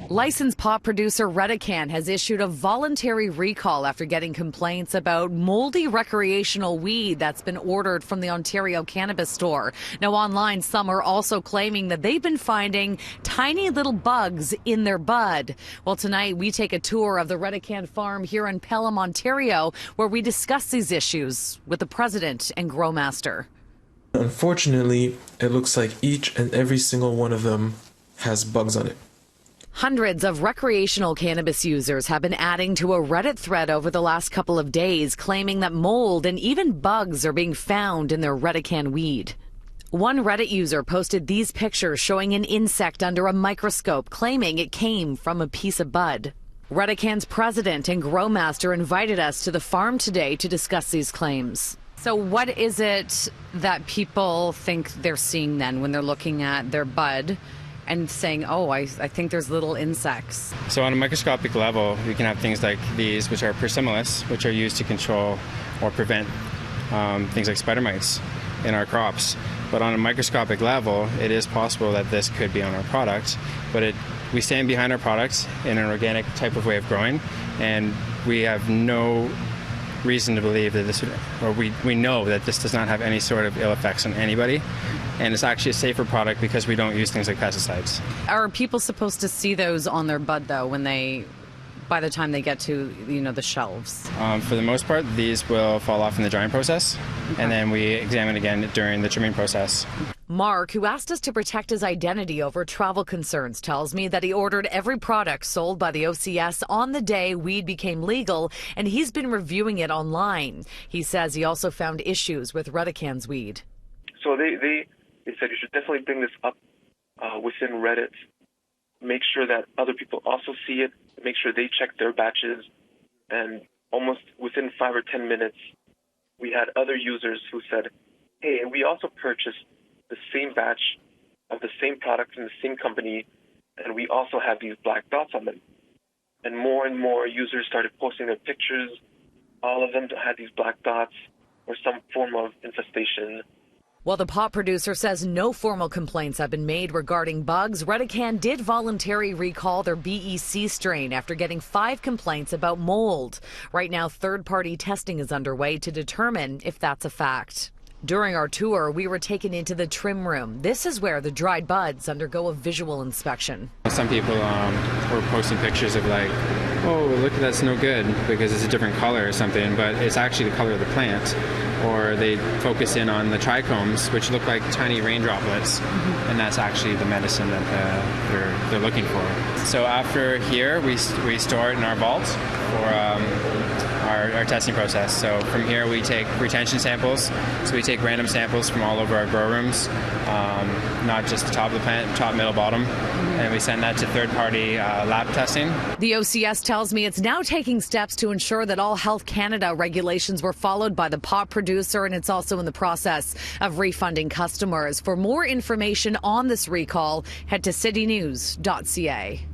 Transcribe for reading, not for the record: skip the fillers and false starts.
Licensed pot producer Redecan has issued a voluntary recall after getting complaints about moldy recreational weed that's been ordered from the Ontario Cannabis Store. Now, online, some are also claiming that they've been finding tiny little bugs in their bud. Well, tonight we take a tour of the Redecan farm here in Pelham, Ontario, where we discuss these issues with the president and growmaster. Unfortunately, it looks like each and every single one of them has bugs on it. Hundreds of recreational cannabis users have been adding to a Reddit thread over the last couple of days, claiming that mold and even bugs are being found in their Redecan weed. One Reddit user posted these pictures showing an insect under a microscope, claiming it came from a piece of bud. Redecan's president and growmaster invited us to the farm today to discuss these claims. So what is it that people think they're seeing then when they're looking at their bud and saying, oh, I think there's little insects? So on a microscopic level, we can have things like these, which are persimilis, which are used to control or prevent things like spider mites in our crops. But on a microscopic level, it is possible that this could be on our product. But we stand behind our products in an organic type of way of growing, and we have no reason to believe that this would, or we know that this does not have any sort of ill effects on anybody, and it's actually a safer product because we don't use things like pesticides. Are people supposed to see those on their bud though by the time they get to the shelves? For the most part, these will fall off in the drying process, and then we examine again during the trimming process. Mark, who asked us to protect his identity over travel concerns, tells me that he ordered every product sold by the OCS on the day weed became legal, and he's been reviewing it online. He says he also found issues with Redecan's weed. So they said you should definitely bring this up within Reddit. Make sure that other people also see it. Make sure they check their batches. And almost within 5 or 10 minutes, we had other users who said, hey, we also purchased the same batch of the same product from the same company, and we also have these black dots on them. And more users started posting their pictures. All of them had these black dots or some form of infestation. While the pot producer says no formal complaints have been made regarding bugs, Redecan did voluntarily recall their BEC strain after getting 5 complaints about mold. Right now, third-party testing is underway to determine if that's a fact. During our tour, we were taken into the trim room. This is where the dried buds undergo a visual inspection. Some people were posting pictures of like, oh, look, that's no good because it's a different color or something, but it's actually the color of the plant. Or they focus in on the trichomes, which look like tiny rain droplets, and that's actually the medicine that they're looking for. So after here, we store it in our vault for our testing process. So from here, we take retention samples. So we take random samples from all over our grow rooms, not just the top of the plant, top, middle, bottom, and we send that to third-party lab testing. The OCS tells me it's now taking steps to ensure that all Health Canada regulations were followed by the pot producer, and it's also in the process of refunding customers. For more information on this recall, head to citynews.ca.